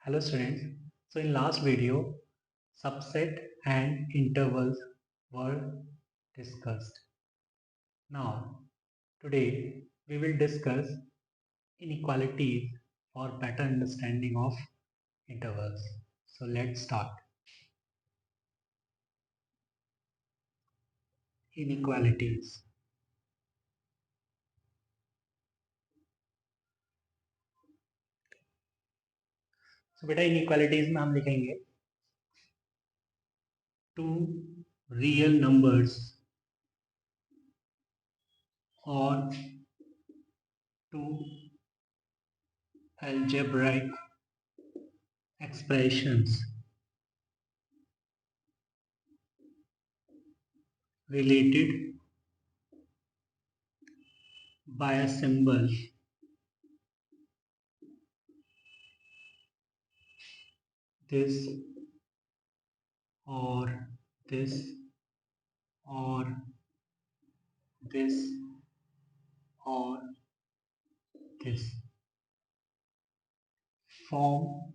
Hello students. So in last video, subset and intervals were discussed. Now, today we will discuss inequalities for better understanding of intervals. So let's start. Inequalities. So बेटा inequalities में हम लिखेंगे two real numbers or two algebraic expressions related by a symbol this or this or this or this form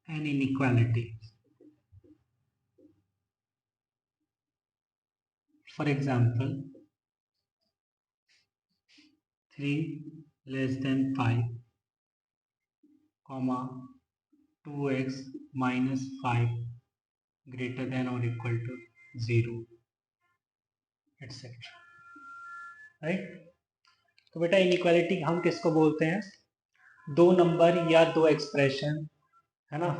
an inequality. For example, 3 less than 5, comma 2x minus 5 greater than or equal to 0, etc. Right? तो बेटा inequality हम किसको बोलते हैं? दो number या दो expression, है ना,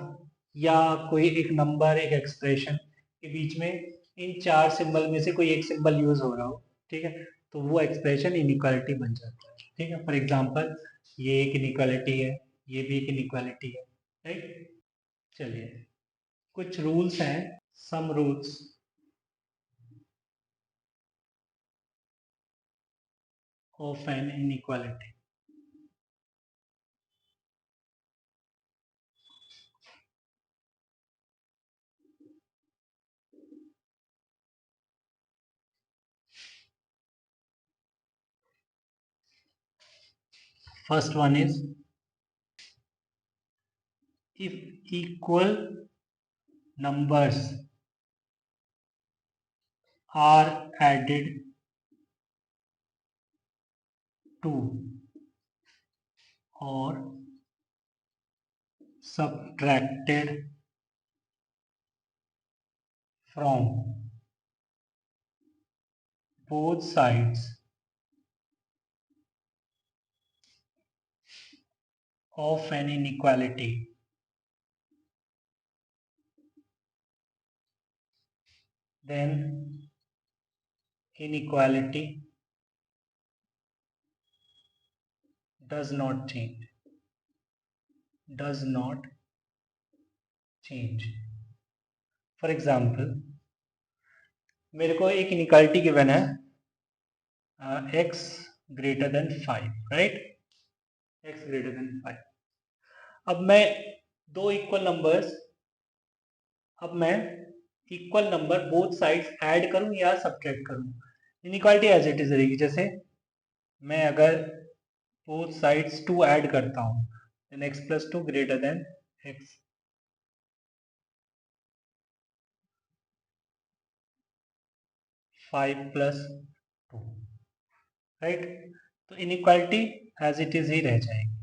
या कोई एक नंबर एक एक्सप्रेशन के बीच में इन चार सिंबल में से कोई एक सिंबल यूज हो रहा हो, ठीक है, तो वो एक्सप्रेशन इनइक्वालिटी बन जाता है. ठीक है, फॉर एग्जांपल ये एक इनइक्वालिटी है, ये भी एक इनइक्वालिटी है, राइट. चलिए, कुछ रूल्स हैं, some rules of an inequality. First one is if equal numbers are added to or subtracted from both sides of an inequality, then inequality does not change. Does not change. For example, मेरे को एक inequality given है x greater than 5, right? x greater than 5. अब मैं दो equal numbers, अब मैं equal number both sides add करूं या सब्ट्रैक्ट करूं, इनइक्वालिटी एज इट इज रहेगी. जैसे मैं अगर बोथ साइड्स 2 ऐड करता हूं, then x plus 2 greater than x. Five plus two, right. तो इनइक्वालिटी एज इट इज ही रह जाएगी.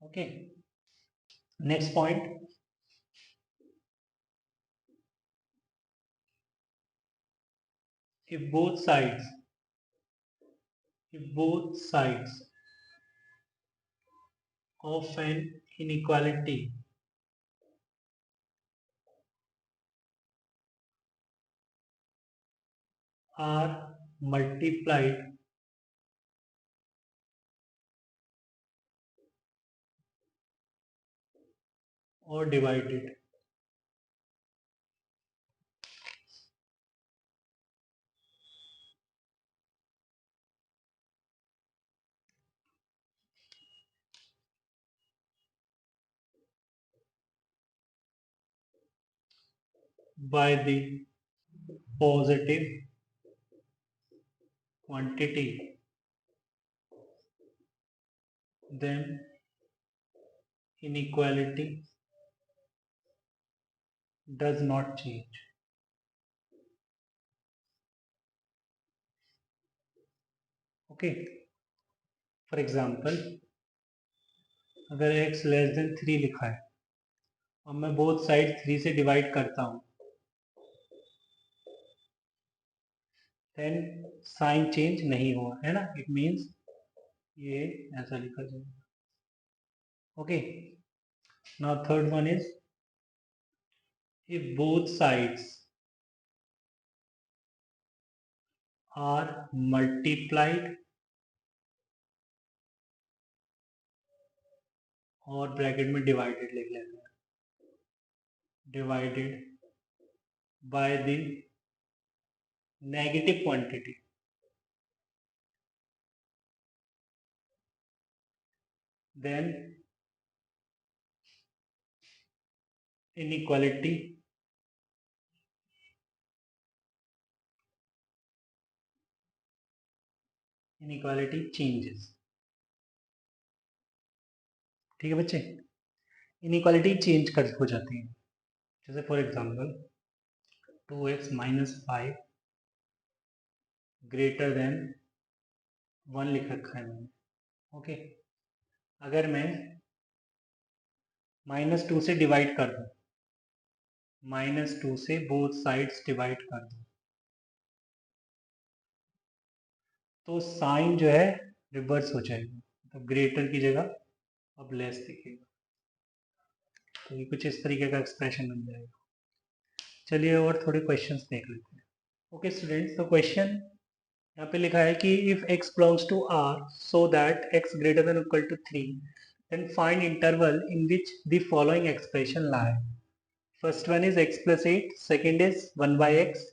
Okay, next point, if both sides of an inequality are multiplied or divided by the positive quantity, then inequality does not change. Okay, for example, अगर x less than 3 लिखा है और मैं both side 3 से divide करता हूँ, then sign change नहीं हुआ है ना, इट मीन्स ये ऐसा लिखा जाएगा. Okay, now third one is if both sides are multiplied और ब्रैकेट में डिवाइडेड लिख लेते हैं, divided by the negative quantity, then inequality changes. ठीक है बच्चे, इनइक्वालिटी चेंज कर हो जाती है. जैसे for example 2x minus 5 greater than 1 लिख रखा है मैंने. ओके, अगर मैं -2 से डिवाइड कर दूं, -2 से बोथ साइड्स डिवाइड कर दूं, तो साइन जो है रिवर्स हो जाएगा, तो ग्रेटर की जगह अब लेस दिखेगा. तो ये कुछ इस तरीके का एक्सप्रेशन बन जाएगा. चलिए और थोड़े क्वेश्चंस देख लेते हैं. ओके स्टूडेंट्स, तो क्वेश्चन यहाँ पे लिखा है कि if x belongs to R so that x greater than or equal to 3, then find interval in which the following expression lie. First one is x plus 8, second is 1 by x.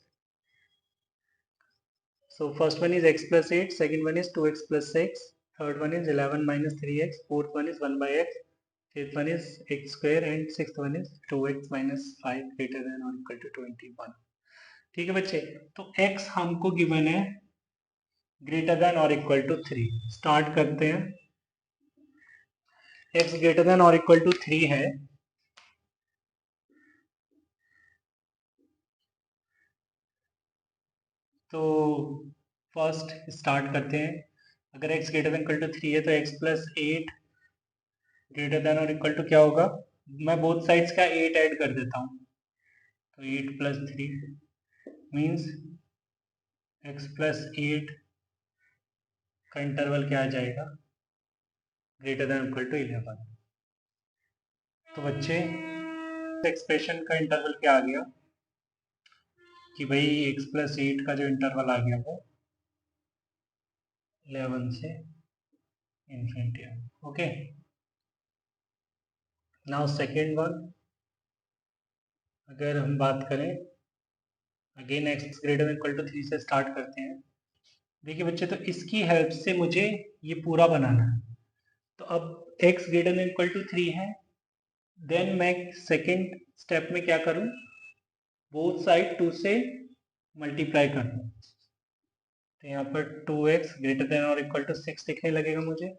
So first one is x plus 8, second one is 2x plus 6, third one is 11 minus 3x, fourth one is 1 by x, fifth one is x square and sixth one is 2x minus 5 greater than or equal to 21. ठीक है बच्चे, तो x हमको given है greater than और equal to 3. Start करते हैं. x greater than और इक्वल टू 3 है, तो फर्स्ट स्टार्ट करते हैं. अगर x greater than equal to 3 है तो x प्लस 8 ग्रेटर देन और इक्वल टू क्या होगा, मैं बोथ साइड्स का 8 ऐड कर देता हूँ, तो 8 प्लस 3 मीन्स x प्लस 8 का इंटरवल क्या आ जाएगा, ग्रेटर देन इक्वल टू 11. तो बच्चे एक्सप्रेशन का इंटरवल क्या आ गया कि भाई x प्लस 8 का जो इंटरवल आ गया वो 11 से infinity. Okay, now second one, अगर हम बात करें again x greater than equal to 3 से स्टार्ट करते हैं. देखिए बच्चे, तो इसकी हेल्प से मुझे ये पूरा बनाना है. तो अब x greater than equal to 3 है, देन मैं सेकेंड स्टेप में क्या करूं, बोथ साइड 2 से मल्टीप्लाई कर दूं. तो यहाँ पर 2x ग्रेटर देन और इक्वल टू 6 दिखने लगेगा मुझे,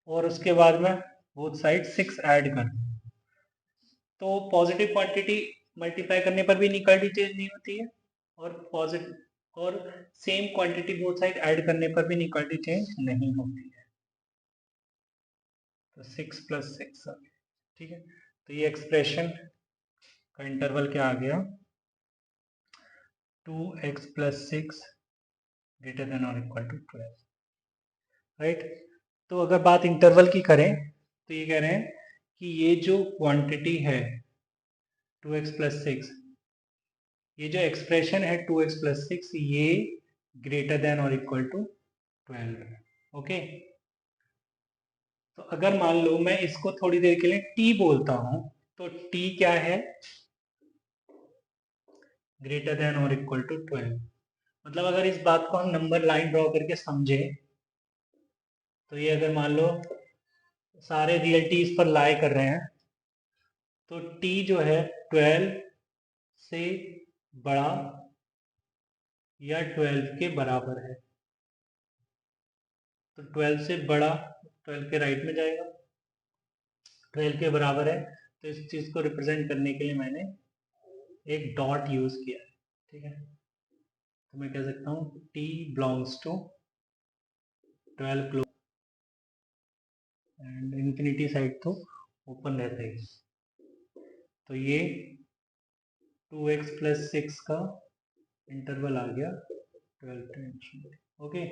और उसके बाद में बोथ साइड 6 ऐड कर दूं. तो पॉजिटिव क्वांटिटी मल्टीप्लाई करने पर भी इनइक्वालिटी चेंज नहीं होती है, और पॉजिटिव और same quantity both side add करने पर भी इनइक्वालिटी चेंज नहीं होती है. तो 6 प्लस 6 आ गया. ठीक है, तो ये एक्सप्रेशन का इंटरवल क्या आ गया, 2x प्लस 6 ग्रेटर देन और इक्वल टू 12. राइट, तो अगर बात इंटरवल की करें तो ये कह रहे हैं कि ये जो क्वांटिटी है 2x प्लस 6, ये जो एक्सप्रेशन है 2x प्लस 6, ये ग्रेटर देन और इक्वल टू 12 है. ओके, तो अगर मान लो मैं इसको थोड़ी देर के लिए t बोलता हूं, तो t क्या है, ग्रेटर देन और इक्वल टू 12. मतलब अगर इस बात को हम नंबर लाइन ड्रॉ करके समझे, तो ये अगर मान लो सारे रियल टी इस पर लाई कर रहे हैं, तो t जो है 12 से बड़ा या 12 के बराबर है. तो 12 से बड़ा 12 के राइट में जाएगा, 12 के बराबर है, तो इस चीज़ को रिप्रेजेंट करने के लिए मैंने एक डॉट यूज़ किया है, ठीक है। तो मैं कह सकता हूँ t belongs to 12 close and infinity side तो ओपन रहता है। तो ये 2x प्लस 6 का इंटरवल आ गया 12 to infinity. Okay,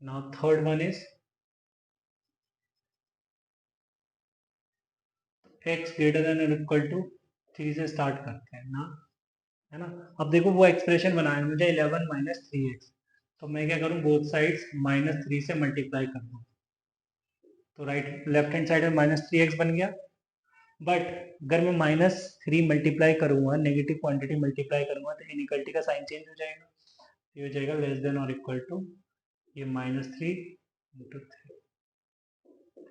now third one is x greater than और इक्वल टू 3 से स्टार्ट करते हैं ना, है ना। अब देखो वो एक्सप्रेशन बनाया मुझे 11 माइनस 3x, तो मैं क्या करूँ, बोथ साइड्स -3 से मल्टीप्लाई कर दूँ, तो राइट लेफ्ट हैंड साइड में -3x बन गया। बट अगर मैं -3 मल्टीप्लाई करूंगा, नेगेटिव क्वांटिटी मल्टीप्लाई करूंगा, तो इनइक्वालिटी का साइन चेंज हो जाएगा, ये हो जाएगा लेस देन और इक्वल टू ये -3 इंटू 3,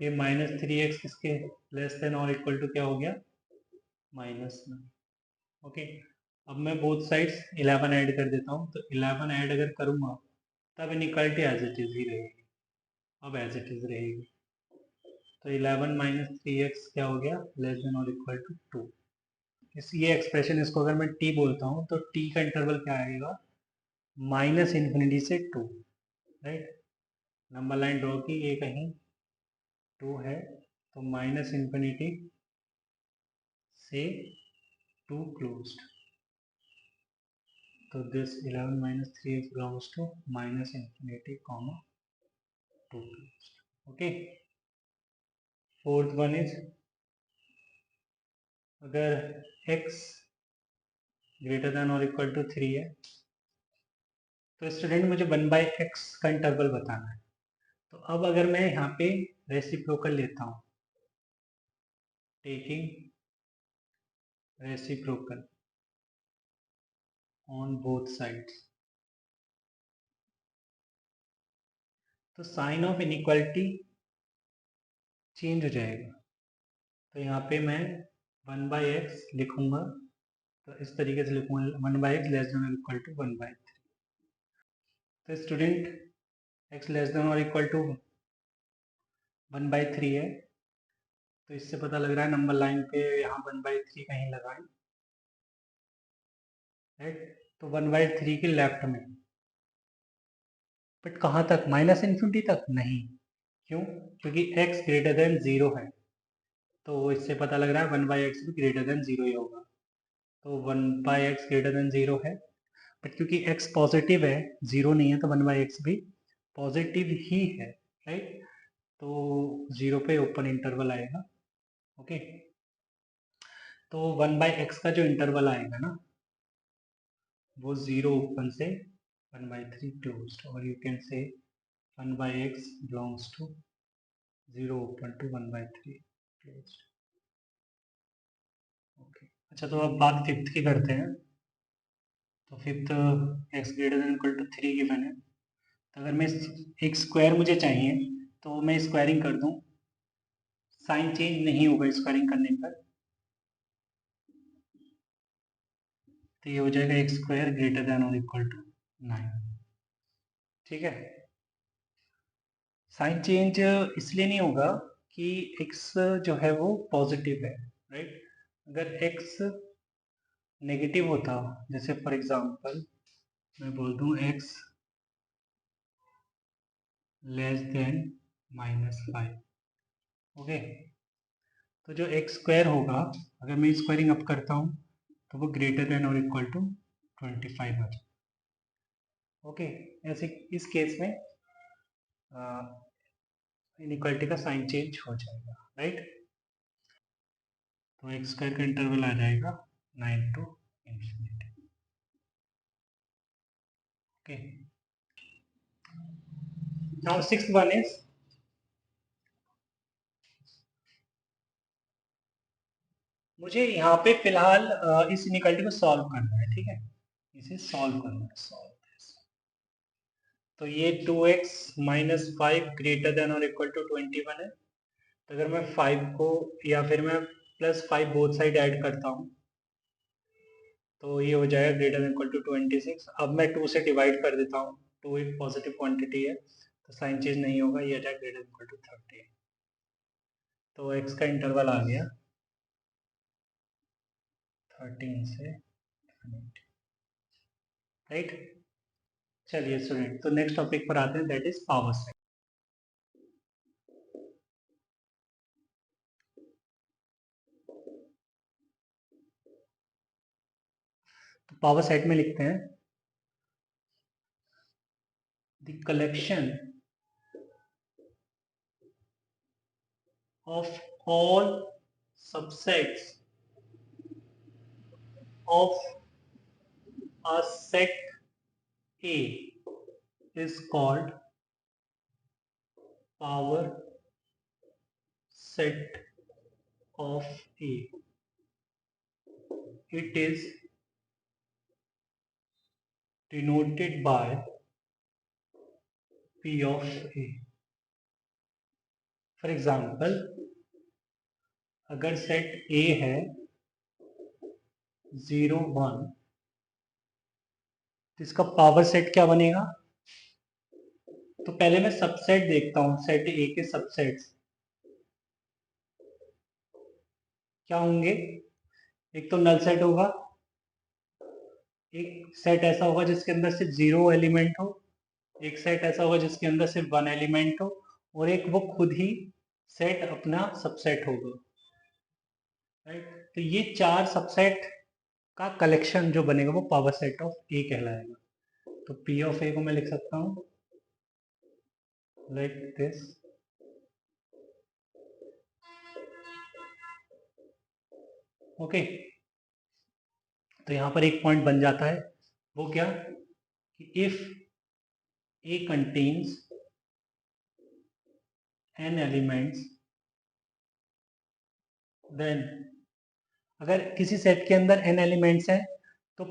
ये -3x किसके लेस देन और इक्वल टू क्या हो गया, -9। ओके, अब मैं बोथ साइड्स 11 ऐड कर देता हूँ, तो 11 ऐड अगर करूँगा तब इनइक्वालिटी एज इट इज ही रहेगी, अब एज इट इज रहेगी। तो 11 माइनस 3x क्या हो गया, लेस देन और इक्वल टू 2। ये एक्सप्रेशन, इसको अगर मैं t बोलता हूँ तो t का इंटरवल क्या आएगा, -∞ से 2, राइट। नंबर लाइन ड्रॉ की, ये कहीं 2 है, तो -∞ से 2 क्लोज्ड, तो this 11 minus 3x belongs to -∞, 2 closed. Okay, fourth one is अगर x ग्रेटर देन और इक्वल टू 3 है, तो स्टूडेंट मुझे 1/x का इंटरवल बताना है। तो अब अगर मैं यहाँ पे रेसिप्रोकल लेता हूँ, taking reciprocal on both sides, तो साइन ऑफ इनइक्वालिटी चेंज हो जाएगा। तो यहाँ पे मैं 1/x लिखूंगा, तो इस तरीके से लिखूंगा 1/x लेस देन और इक्वल टू 1/3। तो स्टूडेंट x लेस देन और इक्वल टू 1/3 है, तो इससे पता लग रहा है नंबर लाइन पे यहाँ 1/3 कहीं लगाएं, राइट। तो 1/3 के लेफ्ट में, बट कहाँ तक, -∞ तक नहीं, क्यों, क्योंकि x ग्रेटर देन 0 है, तो इससे पता लग रहा है 1/x भी ग्रेटर देन 0 ही होगा। तो 1/x ग्रेटर देन 0 है, बट क्योंकि x पॉजिटिव है, 0 नहीं है, तो 1/x भी पॉजिटिव ही है, राइट। तो 0 पे ओपन इंटरवल आएगा। ओके, तो 1/x का जो इंटरवल आएगा ना, वो 0 ओपन से 1/3 क्लोज्ड, और you can say 1/x belongs to 0 open to 1/3 closed. Okay, अच्छा, तो अब बात फिफ्थ की करते हैं। तो fifth x greater than equal to 3 given है, तो अगर मैं एक स्क्वायर मुझे चाहिए, तो मैं स्क्वायरिंग कर दूं, साइन चेंज नहीं होगा स्क्वायरिंग करने पर, तो ये हो जाएगा x स्क्वायर ग्रेटर देन और इक्वल टू 9, ठीक है। साइन चेंज इसलिए नहीं होगा कि x जो है वो पॉजिटिव है, राइट। अगर x नेगेटिव होता, जैसे फॉर एग्जांपल मैं बोल दूं x लेस देन -5, ओके, तो जो x स्क्वायर होगा, अगर मैं स्क्वायरिंग अप करता हूँ, तो वो ग्रेटर देन और इक्वल टू 25 आ जाए। ओके, ऐसे इस केस में इनइक्वालिटी का साइन चेंज हो जाएगा, राइट। तो एक्स स्क्वायर का इंटरवल आ जाएगा 9 to infinity। Okay, now sixth one is मुझे यहाँ पे फिलहाल इस इनइक्वालिटी को सॉल्व करना है, ठीक है, इसे सॉल्व करना है, सॉल्व। तो ये 2x माइनस 5 ग्रेटर देन और इक्वल टू 21 है, तो अगर मैं 5 को या फिर मैं +5 बोथ साइड ऐड करता हूँ, तो ये हो जाएगा ग्रेटर देन इक्वल टू 26। अब मैं 2 से डिवाइड कर देता हूँ, 2 एक पॉजिटिव क्वांटिटी है, तो साइन चेंज नहीं होगा, ये आ जाएगा ग्रेटर देन इक्वल टू 30। तो x का इंटरवल आ गया 13 से 180, राइट। चलिए स्टूडेंट, तो नेक्स्ट टॉपिक पर आते हैं, दैट इज पावर सेट। तो पावर सेट में लिखते हैं the collection of all subsets of a set A is called power set of A. It is denoted by P of A. For example, अगर set A है 0 1, तो इसका power set क्या बनेगा? तो पहले मैं सबसेट देखता हूं, सेट A के सबसेट्स क्या होंगे। एक तो नल सेट होगा, एक सेट ऐसा होगा जिसके अंदर सिर्फ 0 एलिमेंट हो, एक सेट ऐसा होगा जिसके अंदर सिर्फ 1 एलिमेंट हो, और एक वो खुद ही सेट अपना सबसेट होगा, राइट। तो ये 4 सबसेट का कलेक्शन जो बनेगा वो पावर सेट ऑफ ए कहलाएगा। तो पी ऑफ ए को मैं लिख सकता हूं लाइक दिस। ओके, तो यहां पर एक पॉइंट बन जाता है, वो क्या कि if A contains n elements, then अगर किसी सेट के अंदर n एलिमेंट्स हैं तो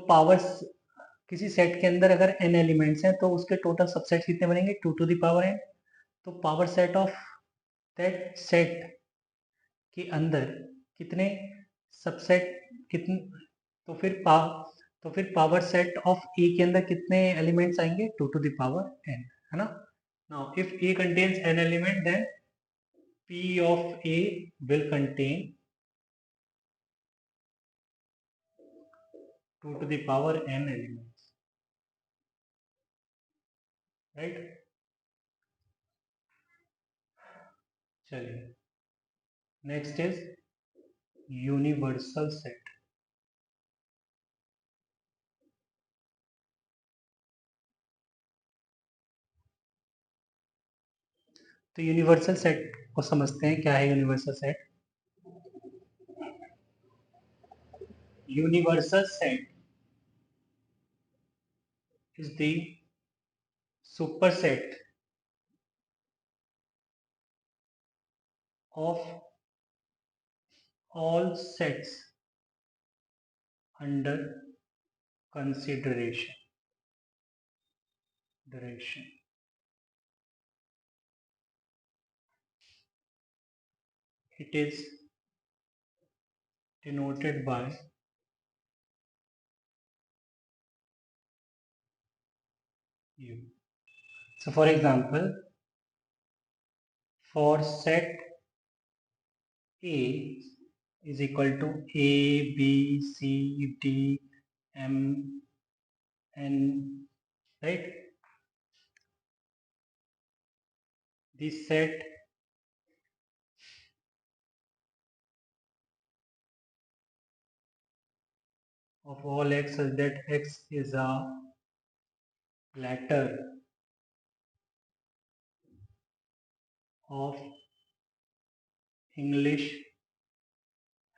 किसी सेट के अंदर अगर n एलिमेंट्स हैं तो उसके टोटल सबसेट कितने बनेंगे? 2 टू द पावर n। तो power set of that set के अंदर कितने सबसेट कितने, तो फिर पावर सेट ऑफ ए के अंदर कितने एलिमेंट्स आएंगे? 2 टू द पावर n, है ना। Now if A contains n element, then p of a will contain 2 to the power n elements, right। चलिए, नेक्स्ट इज यूनिवर्सल सेट। तो यूनिवर्सल सेट को समझते हैं, क्या है universal set. Universal set is the superset of all sets under consideration. It is denoted by U. So for example, for set A is equal to A, B, C, D, M, N, right? This set of all x such that x is a letter of English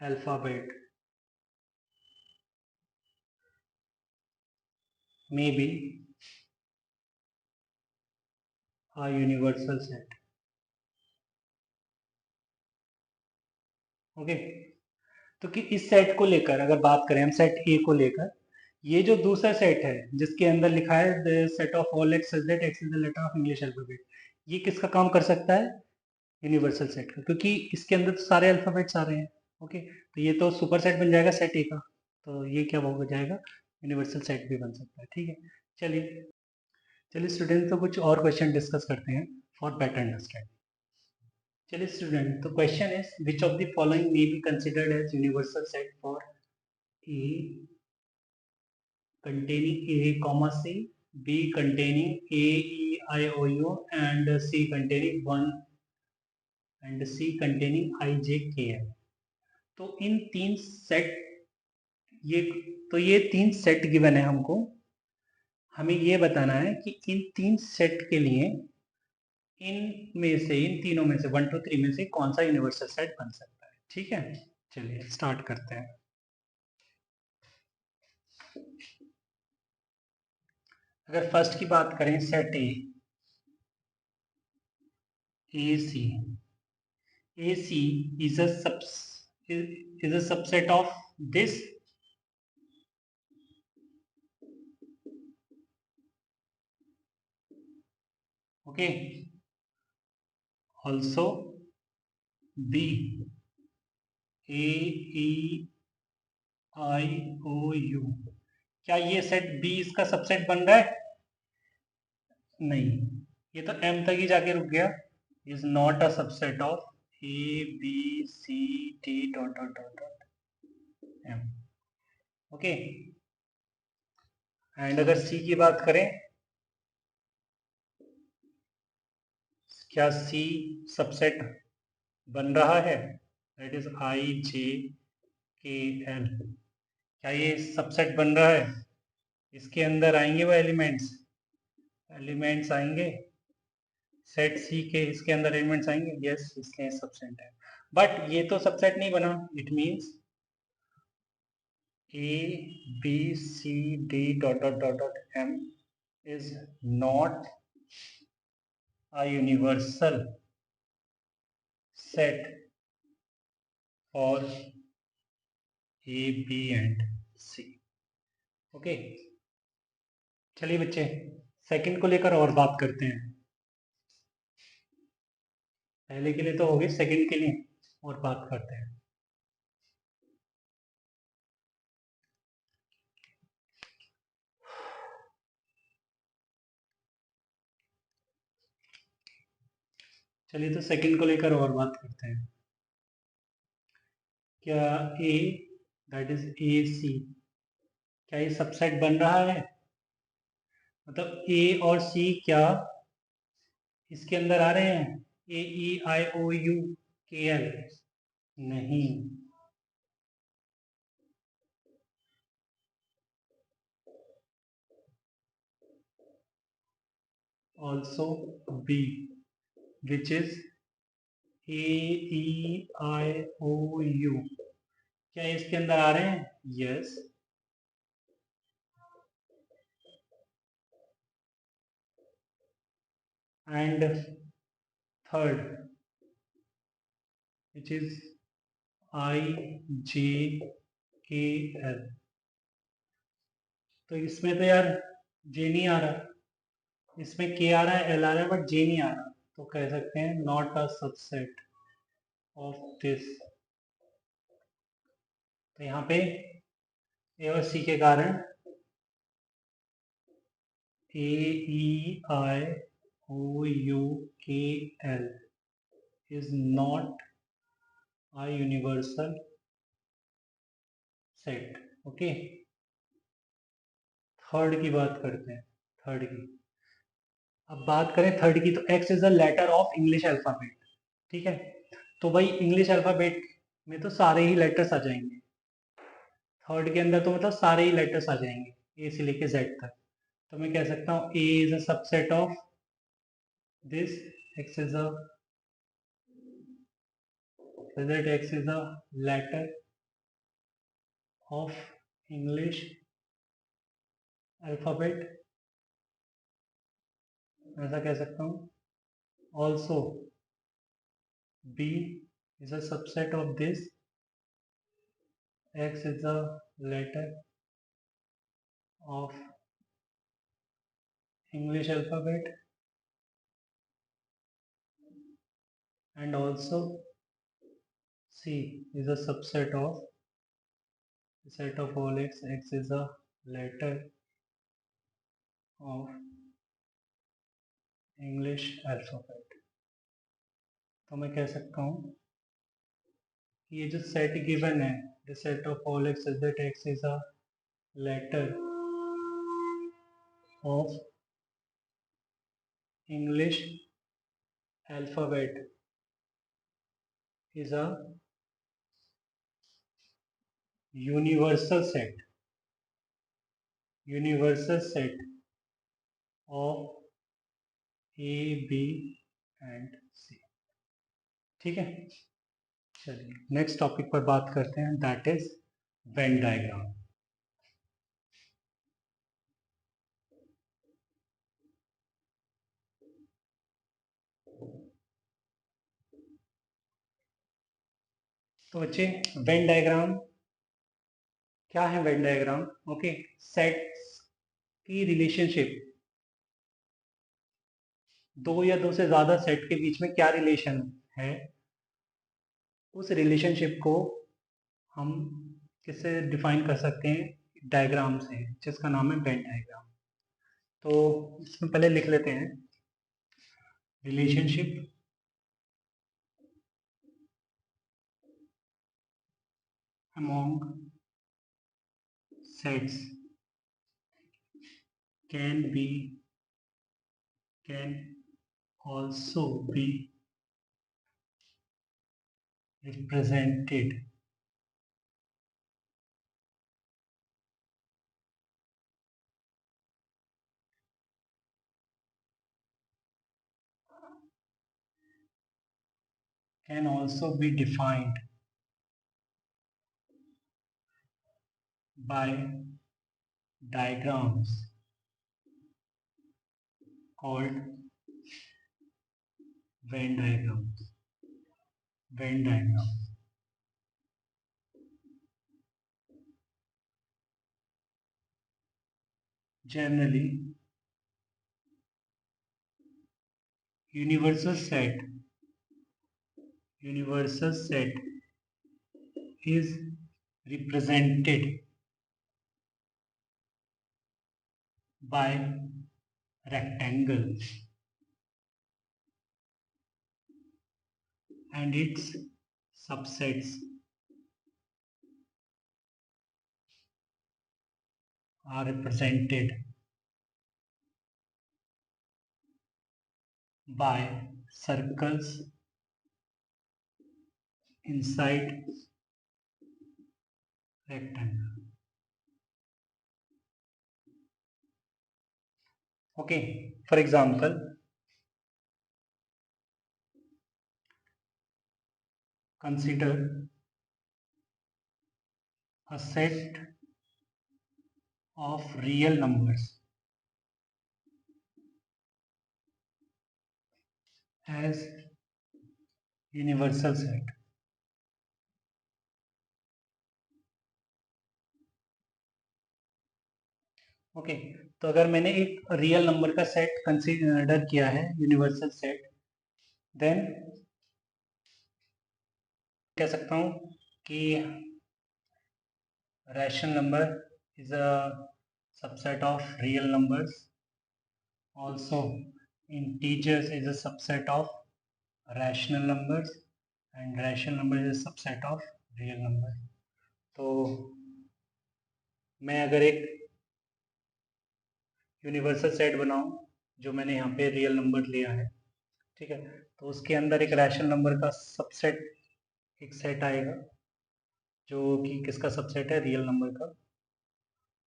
alphabet may be a universal set. Okay, तो कि इस set को लेकर अगर बात करें हम, set ए को लेकर, ये जो दूसरा सेट है जिसके अंदर लिखा है the set of all x such that x is the letter of English alphabet, ये किसका काम कर सकता है? यूनिवर्सल सेट का, क्योंकि इसके अंदर तो सारे अल्फाबेट्स आ रहे हैं। ओके, तो ये तो सुपर सेट बन जाएगा सेट ए का, तो ये क्या हो जाएगा? यूनिवर्सल सेट भी बन सकता है, ठीक है। चलिए चलिए स्टूडेंट, तो कुछ और क्वेश्चन डिस्कस करते हैं फॉर बेटर अंडरस्टैंडिंग। चलिए स्टूडेंट, तो question is which of the following may be considered as universal set for A containing A comma C, B containing A E I O U and C containing 1 and C containing I J K L. तो इन तीन set ये ये तीन set given है हमको। हमें ये बताना है कि इन तीन सेट के लिए इन तीनों में से 1 2 3 में से कौन सा यूनिवर्सल सेट बन सकता है। ठीक है, चलिए स्टार्ट करते हैं। अगर फर्स्ट की बात करें, set A C is a subset of this, okay. Also B A E I O U, क्या ये सेट B इसका सबसेट बन रहा है? नहीं, ये तो M तक ही जाके रुक गया। Is not a subset of A B C D dot dot dot dot M, okay. And अगर C की बात करें, क्या C सबसेट बन रहा है? That is I J K L. क्या ये सबसेट बन रहा है? इसके अंदर आएंगे वो एलिमेंट्स आएंगे सेट सी के, इसके अंदर एलिमेंट्स आएंगे, यस, इसके सबसेट है। बट ये तो सबसेट नहीं बना। It means A B C D dot dot dot dot M is not a universal set for A B and C, okay. चलिए बच्चे, सेकंड को लेकर और बात करते हैं। पहले के लिए तो हो गई, सेकंड के लिए और बात करते हैं। चलिए, तो सेकंड को लेकर और बात करते हैं। क्या ए, दैट इज ए सी, क्या ये सबसेट बन रहा है? मतलब ए और सी क्या इसके अंदर आ रहे हैं? A E I O U K L? नहीं। Also B, which is A E I O U, क्या इसके अंदर आ रहे हैं? Yes. And third, which is I J K L. तो इसमें तो यार जे नहीं आ रहा, इसमें के आ रहा है, एल आ रहा है, बट जे नहीं आ रहा। तो कह सकते हैं not a subset of this. तो यहाँ पे ए और सी के कारण ए E I O U K L is not a universal set, okay. Third की बात करते हैं। थर्ड की अब बात करें, थर्ड की, तो x is a letter of English alphabet, ठीक है। तो भाई इंग्लिश अल्फाबेट में तो सारे ही लेटर्स आ जाएंगे। थर्ड के अंदर तो मतलब सारे ही लेटर्स आ जाएंगे, ए से लेके जेड तक। तो मैं कह सकता हूँ A is a subset of this, X is a, that x is a letter of English alphabet, ऐसा कह सकता हूँ। also b is a subset of this, x is a letter of English alphabet, and also c is a subset of set of all x is a letter of English alphabet। तो मैं कह सकता हूँ ये जो set given है, the set of all x is that x is a letter of English alphabet is a universal set of A, B and C। ठीक है, चलिए नेक्स्ट टॉपिक पर बात करते हैं, दैट इज वेन डायग्राम। तो बच्चे वेन डायग्राम क्या है? वेन डायग्राम ओके, सेट्स की रिलेशनशिप, दो या दो से ज्यादा सेट के बीच में क्या रिलेशन है, उस रिलेशनशिप को हम किससे डिफाइन कर सकते हैं? डायग्राम से, जिसका नाम है वेन डायग्राम। तो इसमें पहले लिख लेते हैं relationship among sets can also be represented can also be defined by diagrams called Venn diagrams। Venn diagram generally universal set is represented by rectangle and its subsets are represented by circles inside rectangle। Okay, for example, consider a set of real numbers as universal set। Okay, तो अगर मैंने एक real number का set consider किया है universal set, then कह सकता हूँ कि rational number is a subset of real numbers, also integers is a subset of rational numbers and rational number is a subset of real number। तो मैं अगर एक यूनिवर्सल सेट बनाऊं, जो मैंने यहाँ पे रियल नंबर लिया है, ठीक है, तो उसके अंदर एक रैशनल नंबर का सबसेट, एक सेट आएगा जो कि किसका सबसेट है? रियल नंबर का।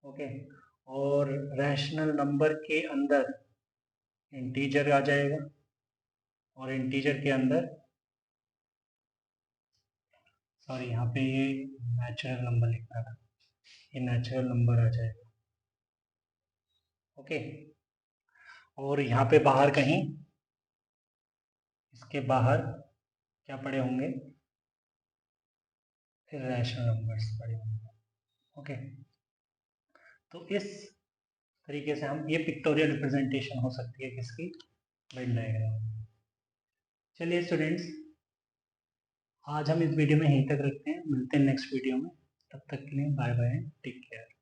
ओके, और रैशनल नंबर के अंदर इंटीजर आ जाएगा और इंटीजर के अंदर, सॉरी यहाँ पे ये नेचुरल नंबर लिखना था, ये नेचुरल नंबर आ जाएगा। ओके, और यहाँ पे बाहर कहीं, इसके बाहर क्या पड़े होंगे? इरेशनल नंबर्स पड़े होंगे। ओके, तो इस तरीके से हम, ये पिक्टोरियल रिप्रेजेंटेशन हो सकती है किसकी? Venn diagram. चलिए स्टूडेंट्स, आज हम इस वीडियो में यहीं तक रखते हैं, मिलते हैं नेक्स्ट वीडियो में, तब तक के लिए बाय बाय, टेक केयर।